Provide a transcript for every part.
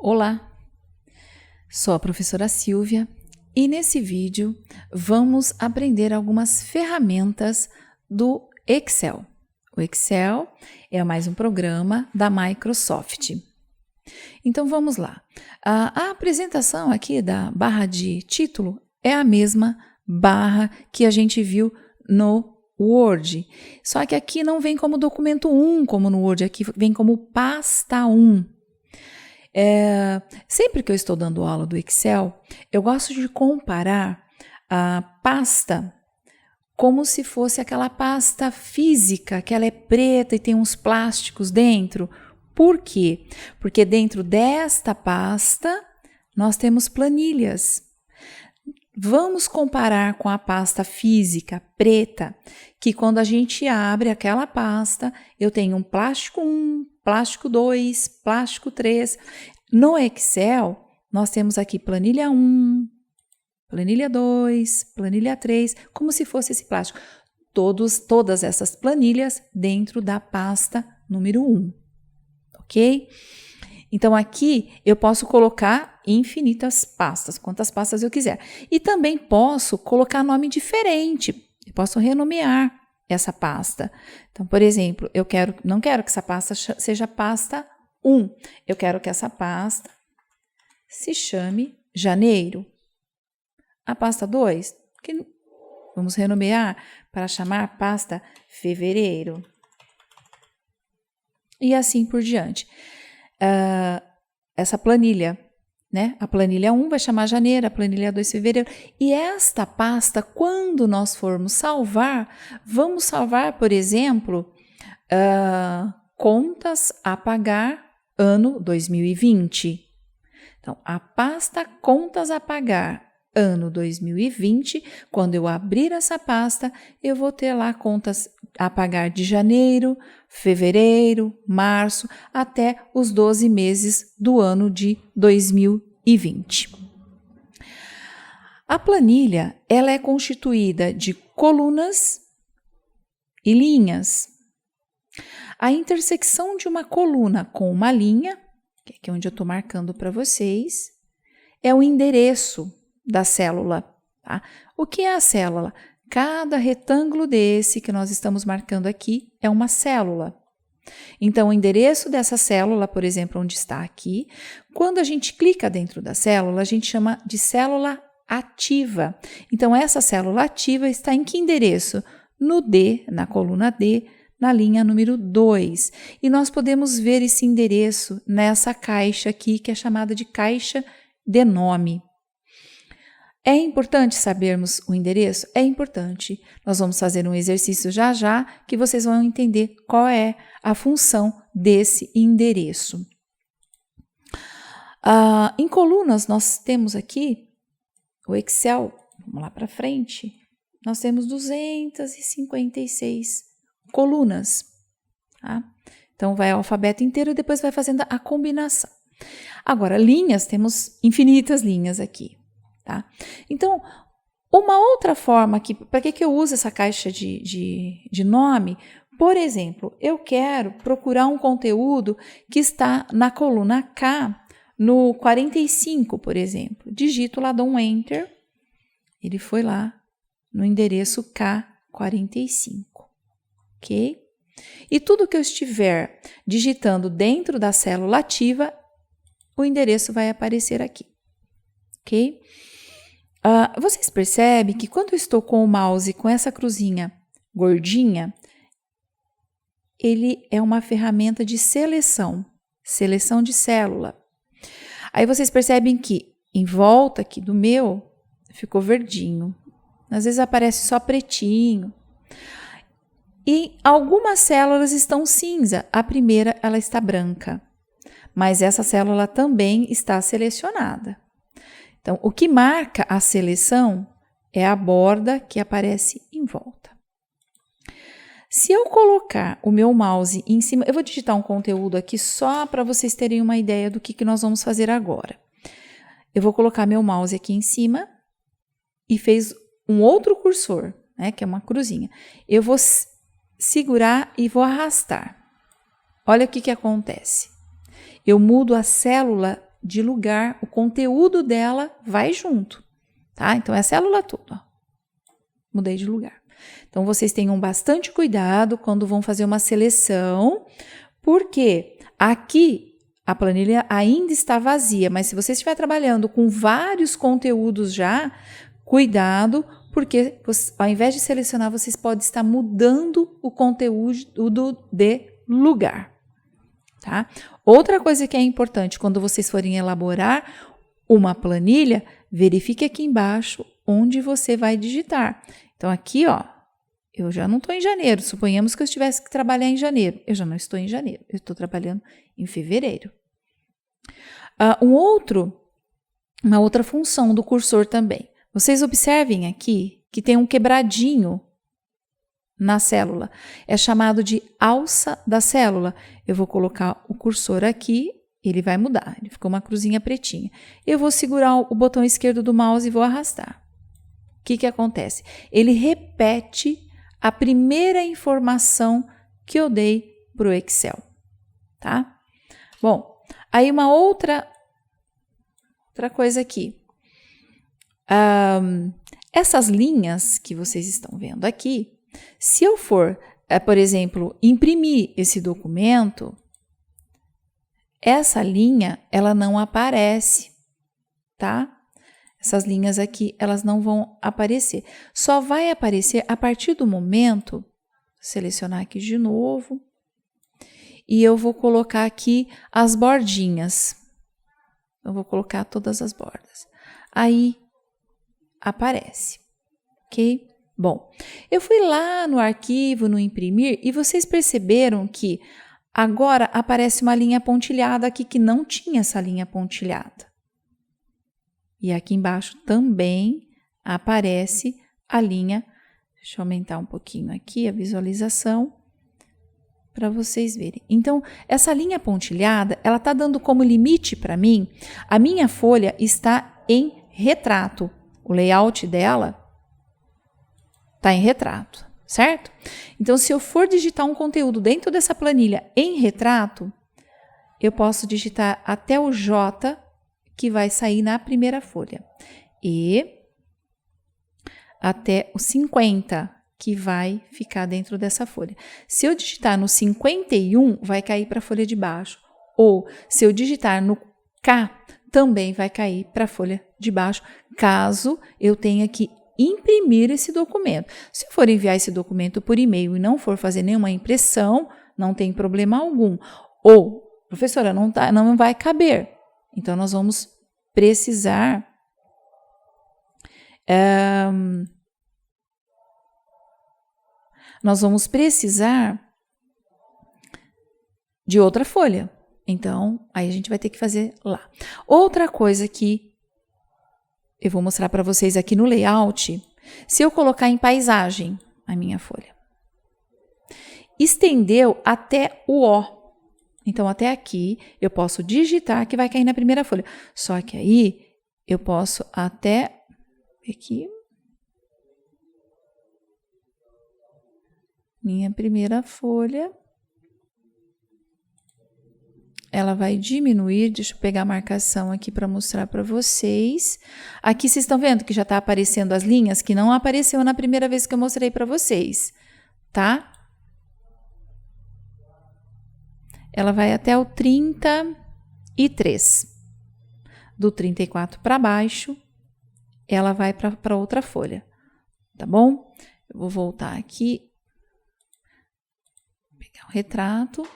Olá, sou a professora Silvia e nesse vídeo vamos aprender algumas ferramentas do Excel. O Excel é mais um programa da Microsoft. Então vamos lá. A apresentação aqui da barra de título é a mesma barra que a gente viu no Word, só que aqui não vem como documento 1, como no Word, aqui vem como pasta 1. Sempre que eu estou dando aula do Excel, eu gosto de comparar a pasta como se fosse aquela pasta física, que ela é preta e tem uns plásticos dentro. Por quê? Porque dentro desta pasta nós temos planilhas. Vamos comparar com a pasta física preta, que quando a gente abre aquela pasta, eu tenho um plástico 1, plástico 2, plástico 3. No Excel, nós temos aqui planilha 1, planilha 2, planilha 3, como se fosse esse plástico. Todas essas planilhas dentro da pasta número 1, ok? Então, aqui eu posso colocar infinitas pastas, quantas pastas eu quiser. E também posso colocar nome diferente, eu posso renomear essa pasta. Então, por exemplo, não quero que essa pasta seja pasta 1, eu quero que essa pasta se chame janeiro. A pasta 2, que vamos renomear para chamar pasta fevereiro. E assim por diante. Essa planilha, né? A planilha 1 vai chamar janeiro, a planilha 2 fevereiro. E esta pasta, quando nós formos salvar, vamos salvar, por exemplo, contas a pagar ano 2020. Então, a pasta contas a pagar ano 2020, quando eu abrir essa pasta, eu vou ter lá contas a pagar de janeiro, fevereiro, março, até os 12 meses do ano de 2020. A planilha, ela é constituída de colunas e linhas. A intersecção de uma coluna com uma linha, que é aqui onde eu estou marcando para vocês, é o endereço da célula. Tá? O que é a célula? Cada retângulo desse que nós estamos marcando aqui é uma célula. Então, o endereço dessa célula, por exemplo, onde está aqui, quando a gente clica dentro da célula, a gente chama de célula ativa. Então, essa célula ativa está em que endereço? No D, na coluna D, na linha número 2. E nós podemos ver esse endereço nessa caixa aqui, que é chamada de caixa de nome. É importante sabermos o endereço? É importante. Nós vamos fazer um exercício já que vocês vão entender qual é a função desse endereço. Em colunas, nós temos aqui o Excel, vamos lá para frente, nós temos 256 colunas. Tá? Então, vai o alfabeto inteiro e depois vai fazendo a combinação. Agora, linhas, temos infinitas linhas aqui. Tá? Então, uma outra forma aqui, para que eu uso essa caixa de nome? Por exemplo, eu quero procurar um conteúdo que está na coluna K, no 45, por exemplo. Digito lá, dou um Enter, ele foi lá no endereço K45, ok? E tudo que eu estiver digitando dentro da célula ativa, o endereço vai aparecer aqui, ok? Vocês percebem que quando eu estou com o mouse com essa cruzinha gordinha, ele é uma ferramenta de seleção de célula. Aí vocês percebem que em volta aqui do meu ficou verdinho, às vezes aparece só pretinho. E algumas células estão cinza, a primeira ela está branca, mas essa célula também está selecionada. Então, o que marca a seleção é a borda que aparece em volta. Se eu colocar o meu mouse em cima, eu vou digitar um conteúdo aqui só para vocês terem uma ideia do que nós vamos fazer agora. Eu vou colocar meu mouse aqui em cima e fez um outro cursor, né, que é uma cruzinha. Eu vou segurar e vou arrastar. Olha o que acontece. Eu mudo a célula de lugar, o conteúdo dela vai junto, tá? Então, é a célula toda, ó. Mudei de lugar. Então, vocês tenham bastante cuidado quando vão fazer uma seleção, porque aqui a planilha ainda está vazia, mas se você estiver trabalhando com vários conteúdos já, cuidado, porque ao invés de selecionar, vocês podem estar mudando o conteúdo de lugar, tá? Outra coisa que é importante, quando vocês forem elaborar uma planilha, verifique aqui embaixo onde você vai digitar. Então, aqui, ó, eu já não estou em janeiro. Suponhamos que eu tivesse que trabalhar em janeiro. Eu já não estou em janeiro, eu estou trabalhando em fevereiro. Uma outra função do cursor também. Vocês observem aqui que tem um quebradinho na célula. É chamado de alça da célula. Eu vou colocar o cursor aqui, ele vai mudar. Ele ficou uma cruzinha pretinha. Eu vou segurar o botão esquerdo do mouse e vou arrastar. O que acontece? Ele repete a primeira informação que eu dei para o Excel, tá? Bom, aí uma outra coisa aqui. Essas linhas que vocês estão vendo aqui, se eu for, por exemplo, imprimir esse documento, essa linha, ela não aparece, tá? Essas linhas aqui, elas não vão aparecer. Só vai aparecer a partir do momento, selecionar aqui de novo, e eu vou colocar aqui as bordinhas. Eu vou colocar todas as bordas. Aí, aparece, ok? Bom, eu fui lá no arquivo, no imprimir, e vocês perceberam que agora aparece uma linha pontilhada aqui que não tinha essa linha pontilhada. E aqui embaixo também aparece a linha. Deixa eu aumentar um pouquinho aqui a visualização para vocês verem. Então, essa linha pontilhada, ela está dando como limite para mim, a minha folha está em retrato. O layout dela está em retrato, certo? Então, se eu for digitar um conteúdo dentro dessa planilha em retrato, eu posso digitar até o J, que vai sair na primeira folha, e até o 50, que vai ficar dentro dessa folha. Se eu digitar no 51, vai cair para a folha de baixo, ou se eu digitar no K, também vai cair para a folha de baixo, caso eu tenha que imprimir esse documento. Se eu for enviar esse documento por e-mail e não for fazer nenhuma impressão, não tem problema algum. Ou, professora, não vai caber. Então, nós vamos precisar de outra folha. Então, aí a gente vai ter que fazer lá. Outra coisa que eu vou mostrar para vocês aqui no layout, se eu colocar em paisagem a minha folha, estendeu até o O. Então, até aqui, eu posso digitar que vai cair na primeira folha. Só que aí, eu posso até... Aqui. Minha primeira folha. Ela vai diminuir. Deixa eu pegar a marcação aqui para mostrar para vocês. Aqui, vocês estão vendo que já está aparecendo as linhas que não apareceu na primeira vez que eu mostrei para vocês, tá? Ela vai até o 33. Do 34 para baixo, ela vai para outra folha, tá bom? Eu vou voltar aqui, pegar o retrato.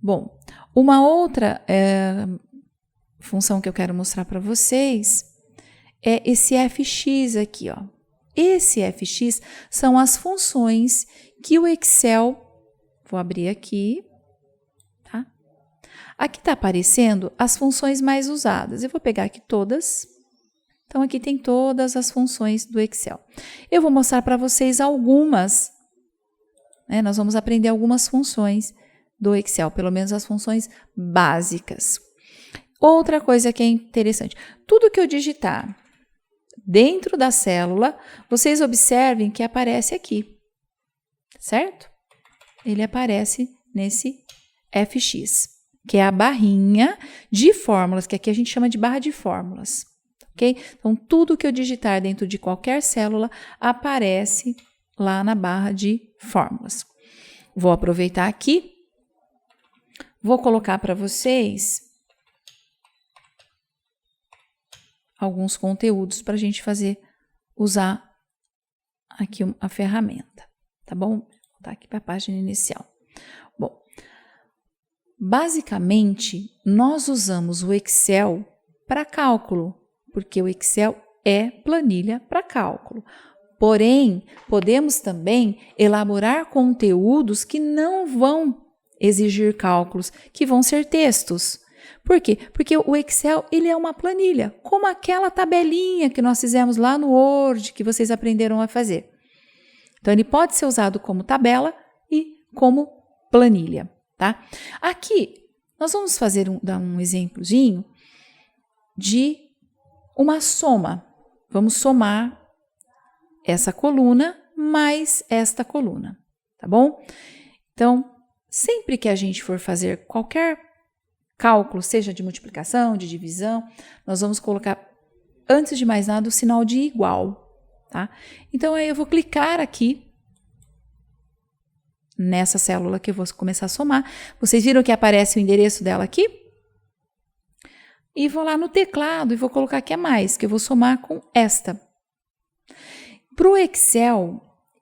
Bom, uma outra função que eu quero mostrar para vocês é esse FX aqui, ó. Esse FX são as funções que o Excel... Vou abrir aqui, tá? Aqui está aparecendo as funções mais usadas. Eu vou pegar aqui todas. Então, aqui tem todas as funções do Excel. Eu vou mostrar para vocês algumas, né? Nós vamos aprender algumas funções do Excel, pelo menos as funções básicas. Outra coisa que é interessante, tudo que eu digitar dentro da célula, vocês observem que aparece aqui, certo? Ele aparece nesse FX, que é a barrinha de fórmulas, que aqui a gente chama de barra de fórmulas, ok? Então, tudo que eu digitar dentro de qualquer célula aparece lá na barra de fórmulas. Vou aproveitar aqui, vou colocar para vocês alguns conteúdos para a gente usar aqui a ferramenta, tá bom? Vou voltar aqui para a página inicial. Bom, basicamente, nós usamos o Excel para cálculo, porque o Excel é planilha para cálculo. Porém, podemos também elaborar conteúdos que não vão exigir cálculos, que vão ser textos. Por quê? Porque o Excel, ele é uma planilha, como aquela tabelinha que nós fizemos lá no Word, que vocês aprenderam a fazer. Então, ele pode ser usado como tabela e como planilha, tá? Aqui, nós vamos dar um exemplozinho de uma soma. Vamos somar essa coluna mais esta coluna, tá bom? Então, sempre que a gente for fazer qualquer cálculo, seja de multiplicação, de divisão, nós vamos colocar, antes de mais nada, o sinal de igual, tá? Então, aí eu vou clicar aqui nessa célula que eu vou começar a somar. Vocês viram que aparece o endereço dela aqui? E vou lá no teclado e vou colocar aqui a mais, que eu vou somar com esta. Para o Excel,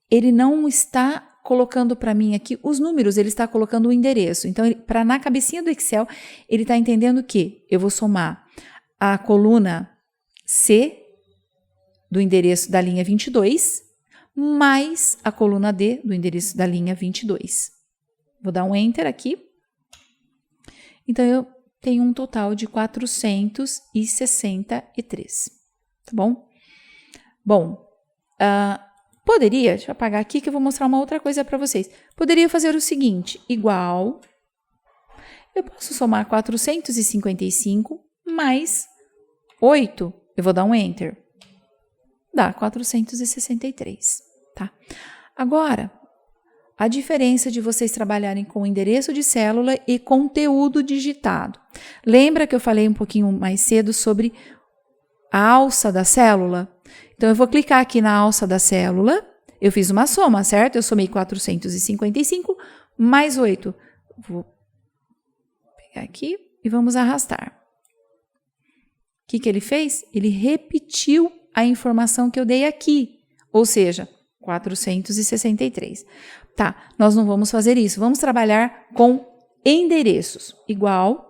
ele não está colocando para mim aqui os números, ele está colocando o endereço. Então, na cabecinha do Excel, ele está entendendo que eu vou somar a coluna C do endereço da linha 22 mais a coluna D do endereço da linha 22. Vou dar um Enter aqui. Então, eu tenho um total de 463, tá bom? Bom, deixa eu apagar aqui que eu vou mostrar uma outra coisa para vocês. Poderia fazer o seguinte, igual, eu posso somar 455 mais 8, eu vou dar um Enter, dá 463, tá? Agora, a diferença de vocês trabalharem com endereço de célula e conteúdo digitado. Lembra que eu falei um pouquinho mais cedo sobre a alça da célula? Então, eu vou clicar aqui na alça da célula, eu fiz uma soma, certo? Eu somei 455 mais 8. Vou pegar aqui e vamos arrastar. O que ele fez? Ele repetiu a informação que eu dei aqui, ou seja, 463. Tá, nós não vamos fazer isso, vamos trabalhar com endereços, igual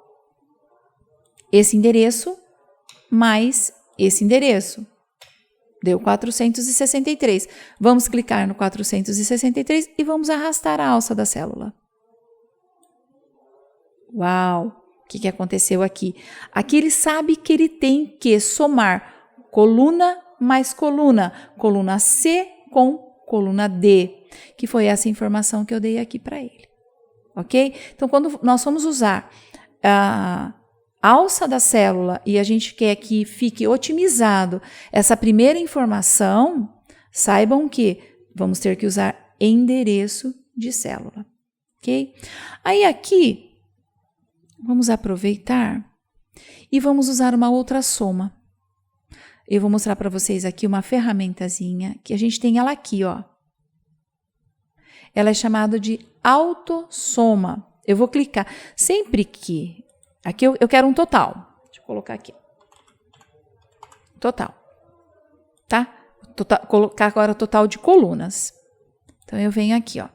esse endereço mais esse endereço. Deu 463. Vamos clicar no 463 e vamos arrastar a alça da célula. Uau! O que aconteceu aqui? Aqui ele sabe que ele tem que somar coluna mais coluna. Coluna C com coluna D, que foi essa informação que eu dei aqui para ele. Ok? Então, quando nós vamos usar a alça da célula e a gente quer que fique otimizado essa primeira informação, saibam que vamos ter que usar endereço de célula, ok? Aí aqui, vamos aproveitar e vamos usar uma outra soma. Eu vou mostrar para vocês aqui uma ferramentazinha que a gente tem ela aqui, ó. Ela é chamada de autossoma. Eu vou clicar sempre que aqui eu quero um total. Deixa eu colocar aqui. Total. Tá? Colocar agora o total de colunas. Então, eu venho aqui, ó.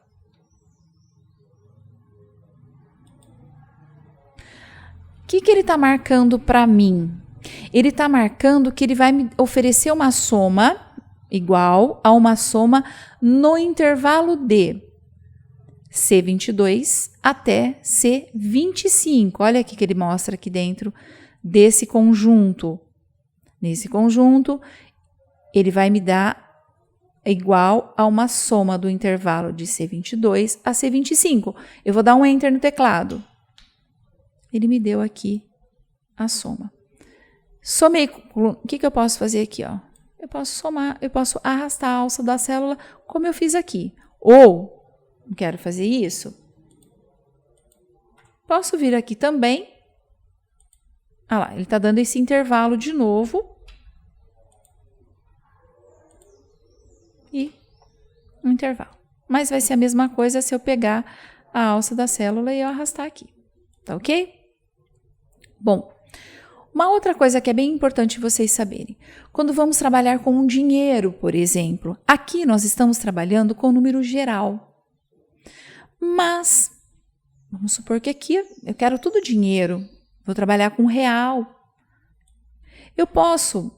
O que ele está marcando para mim? Ele está marcando que ele vai me oferecer uma soma igual a uma soma no intervalo de C22 até C25. Olha aqui que ele mostra aqui dentro desse conjunto. Nesse conjunto, ele vai me dar igual a uma soma do intervalo de C22 a C25. Eu vou dar um Enter no teclado. Ele me deu aqui a soma. Somei, o que eu posso fazer aqui, ó? Eu posso somar, eu posso arrastar a alça da célula como eu fiz aqui. Ou, não quero fazer isso, Posso vir aqui também. Ah lá, ele está dando esse intervalo de novo. E um intervalo. Mas vai ser a mesma coisa se eu pegar a alça da célula e eu arrastar aqui. Tá ok? Bom, uma outra coisa que é bem importante vocês saberem. Quando vamos trabalhar com um dinheiro, por exemplo, aqui nós estamos trabalhando com o número geral. Mas, vamos supor que aqui eu quero tudo dinheiro. Vou trabalhar com real. Eu posso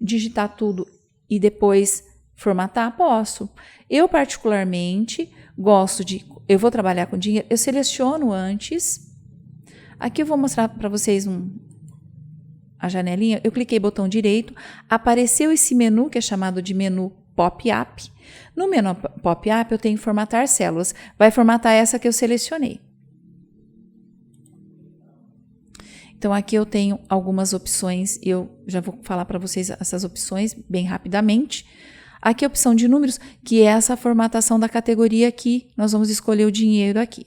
digitar tudo e depois formatar? Posso. Eu, particularmente, gosto de... Eu vou trabalhar com dinheiro, eu seleciono antes. Aqui eu vou mostrar para vocês a janelinha. Eu cliquei botão direito, apareceu esse menu que é chamado de menu pop-up. No menu pop-up eu tenho que formatar células. Vai formatar essa que eu selecionei. Então aqui eu tenho algumas opções e eu já vou falar para vocês essas opções bem rapidamente. Aqui a opção de números, que é essa formatação da categoria aqui. Nós vamos escolher o dinheiro aqui.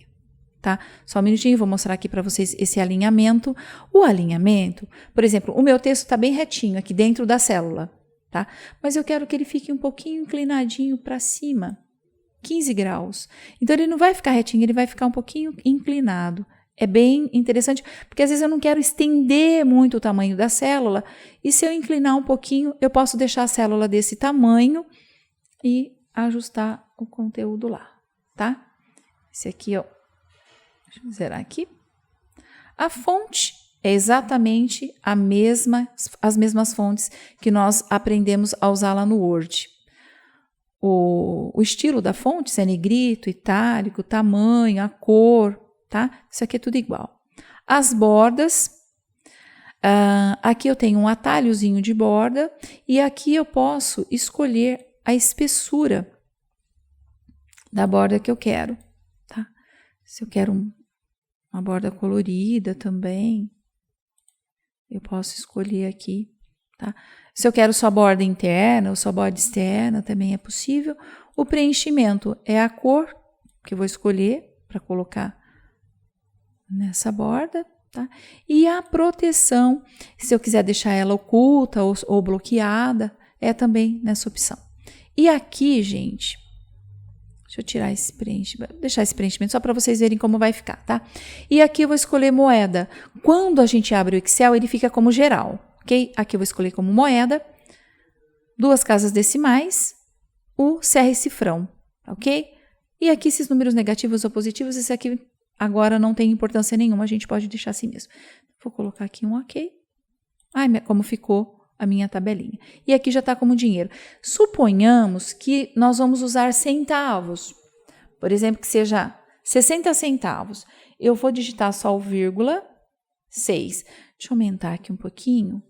Tá? Só um minutinho, vou mostrar aqui para vocês esse alinhamento. O alinhamento, por exemplo, o meu texto está bem retinho aqui dentro da célula, tá? Mas eu quero que ele fique um pouquinho inclinadinho para cima, 15 graus. Então, ele não vai ficar retinho, ele vai ficar um pouquinho inclinado. É bem interessante, porque às vezes eu não quero estender muito o tamanho da célula, e se eu inclinar um pouquinho, eu posso deixar a célula desse tamanho e ajustar o conteúdo lá, tá? Esse aqui, ó. Deixa eu zerar aqui. A fonte é exatamente as mesmas fontes que nós aprendemos a usar lá no Word. O estilo da fonte, se é negrito, itálico, o tamanho, a cor, tá? Isso aqui é tudo igual. As bordas, aqui eu tenho um atalhozinho de borda e aqui eu posso escolher a espessura da borda que eu quero, tá? Se eu quero uma borda colorida também, eu posso escolher aqui, tá? Se eu quero só borda interna ou só borda externa, também é possível. O preenchimento é a cor que eu vou escolher para colocar nessa borda, tá? E a proteção, se eu quiser deixar ela oculta ou bloqueada, é também nessa opção. E aqui, gente, deixa eu tirar esse preenchimento, deixar esse preenchimento só para vocês verem como vai ficar, tá? E aqui eu vou escolher moeda. Quando a gente abre o Excel, ele fica como geral, ok? Aqui eu vou escolher como moeda, 2 casas decimais, o CR cifrão, ok? E aqui esses números negativos ou positivos, esse aqui agora não tem importância nenhuma, a gente pode deixar assim mesmo. Vou colocar aqui um ok. Ai, como ficou a minha tabelinha. E aqui já está como dinheiro. Suponhamos que nós vamos usar centavos. Por exemplo, que seja 60 centavos. Eu vou digitar só o vírgula 6. Deixa eu aumentar aqui um pouquinho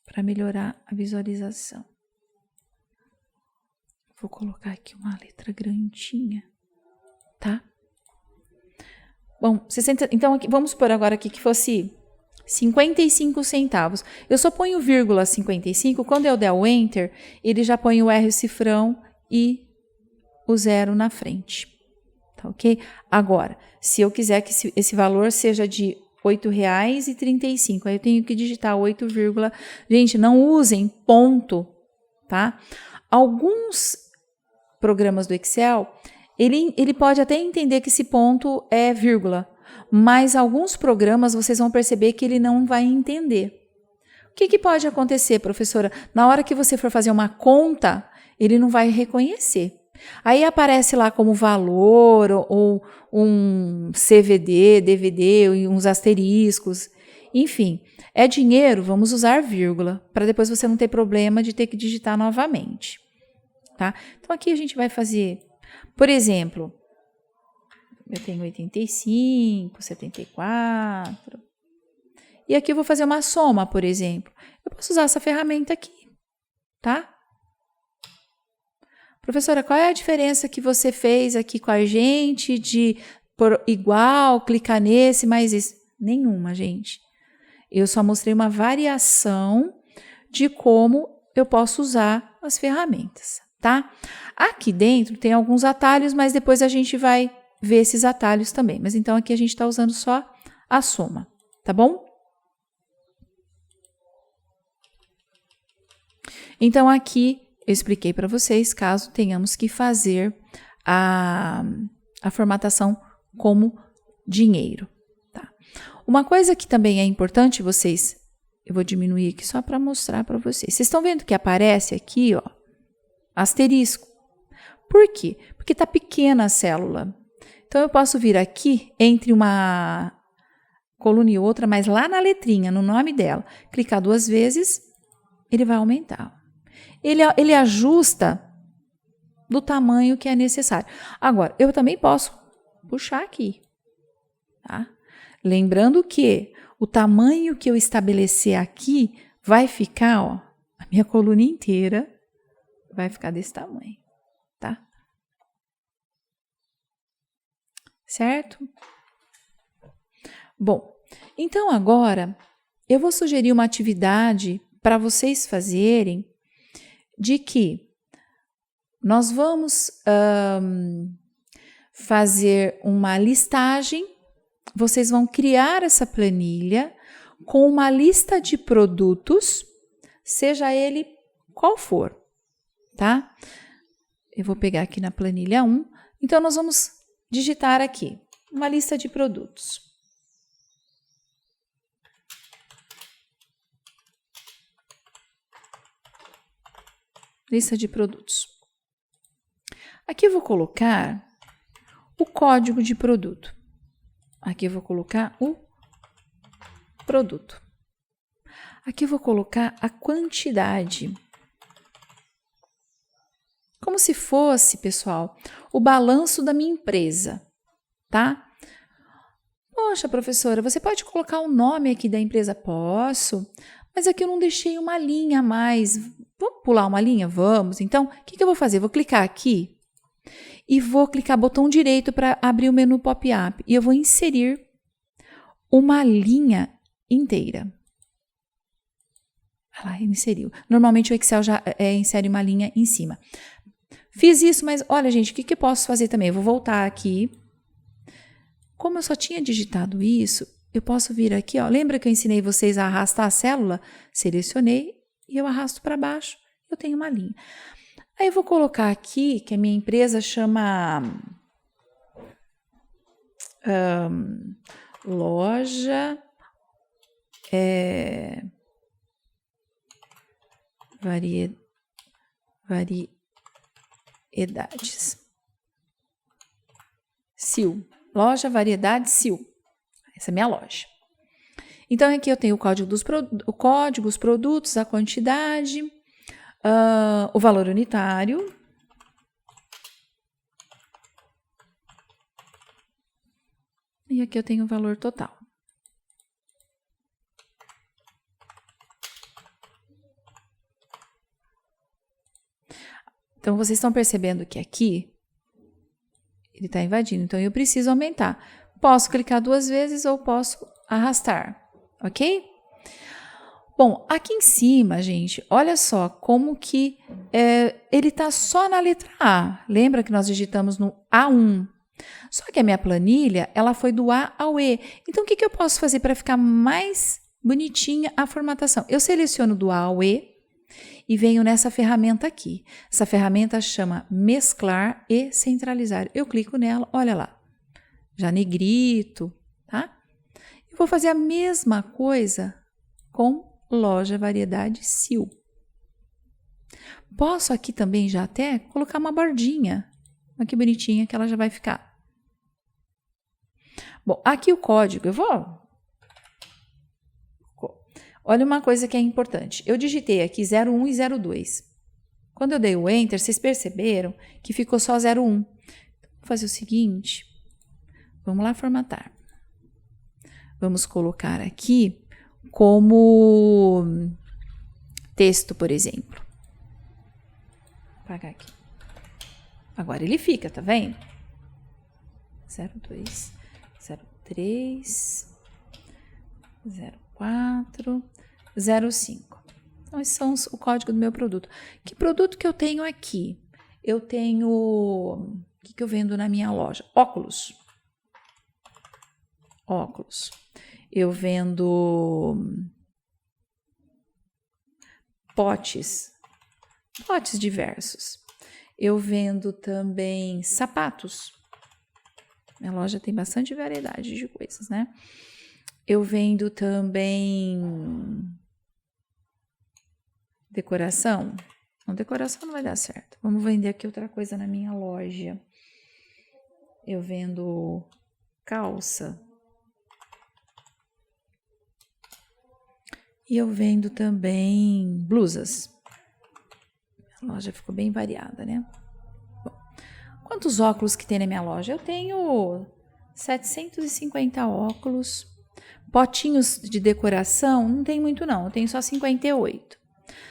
para melhorar a visualização. Vou colocar aqui uma letra grandinha, tá? Bom, 60, então aqui, vamos supor agora aqui que fosse 55 centavos. Eu só ponho vírgula 55, quando eu der o Enter, ele já põe o R cifrão e o 0 na frente. Tá ok? Agora, se eu quiser que esse valor seja de R$ 8,35, aí eu tenho que digitar 8, gente, não usem ponto, tá? Alguns programas do Excel, ele pode até entender que esse ponto é vírgula, mas alguns programas vocês vão perceber que ele não vai entender. O que pode acontecer, professora? Na hora que você for fazer uma conta, ele não vai reconhecer. Aí aparece lá como valor ou um CVD, DVD, uns asteriscos. Enfim, é dinheiro, vamos usar vírgula, para depois você não ter problema de ter que digitar novamente. Tá? Então aqui a gente vai fazer, por exemplo, eu tenho 85, 74. E aqui eu vou fazer uma soma, por exemplo. Eu posso usar essa ferramenta aqui, tá? Professora, qual é a diferença que você fez aqui com a gente de por igual, clicar nesse, mais isso? Nenhuma, gente. Eu só mostrei uma variação de como eu posso usar as ferramentas, tá? Aqui dentro tem alguns atalhos, mas depois a gente vai ver esses atalhos também. Mas então aqui a gente está usando só a soma, tá bom? Então aqui eu expliquei para vocês caso tenhamos que fazer a formatação como dinheiro, tá? Uma coisa que também é importante vocês, eu vou diminuir aqui só para mostrar para vocês. Vocês estão vendo que aparece aqui, ó, asterisco. Por quê? Porque está pequena a célula. Então, eu posso vir aqui entre uma coluna e outra, mas lá na letrinha, no nome dela, clicar 2 vezes, ele vai aumentar. Ele ajusta do tamanho que é necessário. Agora, eu também posso puxar aqui, tá? Lembrando que o tamanho que eu estabelecer aqui vai ficar, ó, a minha coluna inteira vai ficar desse tamanho, tá? Certo? Bom, então agora eu vou sugerir uma atividade para vocês fazerem de que nós vamos fazer uma listagem, vocês vão criar essa planilha com uma lista de produtos, seja ele qual for, tá? Eu vou pegar aqui na planilha 1, então nós vamos digitar aqui uma lista de produtos. Lista de produtos. Aqui eu vou colocar o código de produto. Aqui eu vou colocar o produto. Aqui eu vou colocar a quantidade. Como se fosse, pessoal, o balanço da minha empresa, tá? Poxa, professora, você pode colocar o nome aqui da empresa? Posso, mas aqui eu não deixei uma linha a mais. Vamos pular uma linha? Vamos. Então, o que eu vou fazer? Vou clicar aqui e vou clicar botão direito para abrir o menu pop-up. E eu vou inserir uma linha inteira. Ah lá, inseriu. Normalmente o Excel já insere uma linha em cima. Fiz isso, mas olha, gente, o que eu posso fazer também? Eu vou voltar aqui. Como eu só tinha digitado isso, eu posso vir aqui, ó. Lembra que eu ensinei vocês a arrastar a célula? Selecionei e eu arrasto para baixo. Eu tenho uma linha. Aí eu vou colocar aqui que a minha empresa chama loja variedades. Sil. Loja Variedades Sil. Essa é a minha loja. Então, aqui eu tenho o código os produtos, a quantidade, o valor unitário. E aqui eu tenho o valor total. Então, vocês estão percebendo que aqui ele está invadindo. Então, eu preciso aumentar. Posso clicar 2 vezes ou posso arrastar, ok? Bom, aqui em cima, gente, olha só como que ele está só na letra A. Lembra que nós digitamos no A1? Só que a minha planilha, ela foi do A ao E. Então, o que eu posso fazer para ficar mais bonitinha a formatação? Eu seleciono do A ao E e venho nessa ferramenta aqui. Essa ferramenta chama Mesclar e Centralizar. Eu clico nela, olha lá, já negrito, tá? Eu vou fazer a mesma coisa com Loja Variedade Sil. Posso aqui também já até colocar uma bordinha. Olha que bonitinha que ela já vai ficar. Bom, aqui o código, eu vou... Olha uma coisa que é importante. Eu digitei aqui 01 e 02. Quando eu dei o Enter, vocês perceberam que ficou só 01. Vou fazer o seguinte. Vamos lá formatar. Vamos colocar aqui como texto, por exemplo. Vou apagar aqui. Agora ele fica, tá vendo? 02, 03, 04, 05. Então, esses são o código do meu produto. Que produto que eu tenho aqui? Eu tenho O que eu vendo na minha loja? Óculos. Óculos. Eu vendo potes diversos. Eu vendo também sapatos. Minha loja tem bastante variedade de coisas, né? Eu vendo também decoração. Não, decoração não vai dar certo. Vamos vender aqui outra coisa na minha loja. Eu vendo calça. E eu vendo também blusas. A loja ficou bem variada, né? Bom, quantos óculos que tem na minha loja? Eu tenho 750 óculos. Potinhos de decoração, não tem muito não. Eu tenho só 58.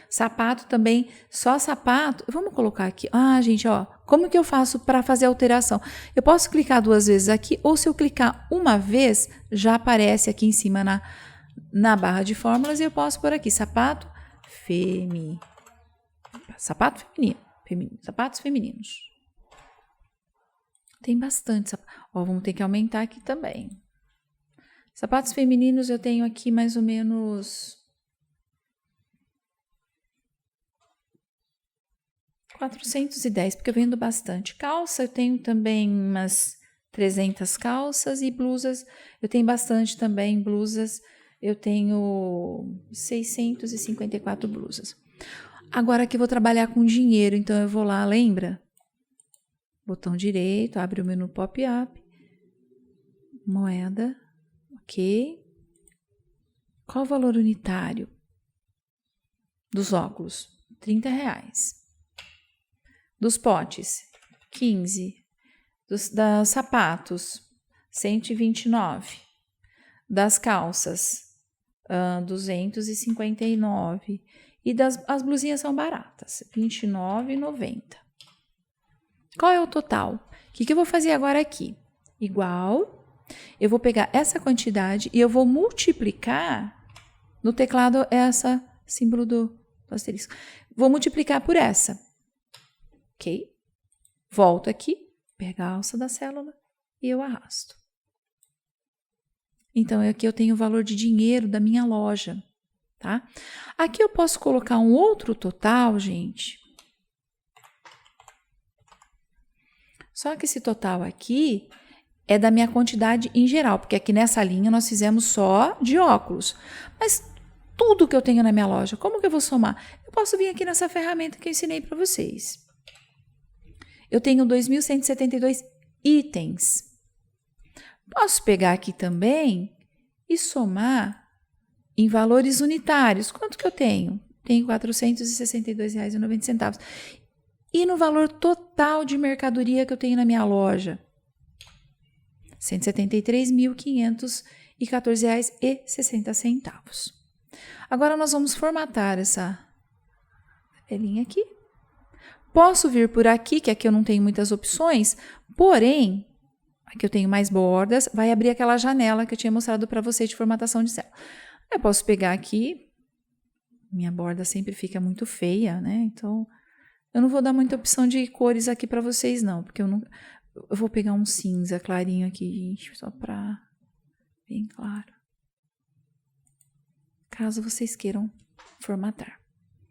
Sapato também, só sapato. Vamos colocar aqui. Ah, gente, ó. Como que eu faço para fazer a alteração? Eu posso clicar 2 vezes aqui, ou se eu clicar uma vez, já aparece aqui em cima na barra de fórmulas e eu posso pôr aqui sapatos femininos. Sapatos femininos. Tem bastante. Ó, vamos ter que aumentar aqui também. Sapatos femininos eu tenho aqui mais ou menos 410, porque eu vendo bastante. Calça eu tenho também umas 300 calças e blusas. Eu tenho bastante também blusas. Eu tenho 654 blusas. Agora aqui eu vou trabalhar com dinheiro, então eu vou lá, lembra? Botão direito, abre o menu pop-up. Moeda, ok. Qual o valor unitário dos óculos? R$30. Dos potes, 15. Dos sapatos, 129. Das calças, 259. E as blusinhas são baratas, R$29,90. Qual é o total? O que eu vou fazer agora aqui? Igual, eu vou pegar essa quantidade e eu vou multiplicar, no teclado essa símbolo do asterisco. Vou multiplicar por essa. Ok? Volto aqui, pego a alça da célula e eu arrasto. Então, aqui eu tenho o valor de dinheiro da minha loja, tá? Aqui eu posso colocar um outro total, gente. Só que esse total aqui é da minha quantidade em geral, porque aqui nessa linha nós fizemos só de óculos. Mas tudo que eu tenho na minha loja, como que eu vou somar? Eu posso vir aqui nessa ferramenta que eu ensinei para vocês. Eu tenho 2.172 itens. Posso pegar aqui também e somar em valores unitários. Quanto que eu tenho? Tenho R$ 462,90. E no valor total de mercadoria que eu tenho na minha loja? R$ 173.514,60. Agora nós vamos formatar essa telinha aqui. Posso vir por aqui, que aqui eu não tenho muitas opções, porém, aqui eu tenho mais bordas, vai abrir aquela janela que eu tinha mostrado para vocês de formatação de célula. Eu posso pegar aqui, minha borda sempre fica muito feia, né? Então, eu não vou dar muita opção de cores aqui para vocês não, porque eu vou pegar um cinza clarinho aqui, gente, só para bem claro. Caso vocês queiram formatar.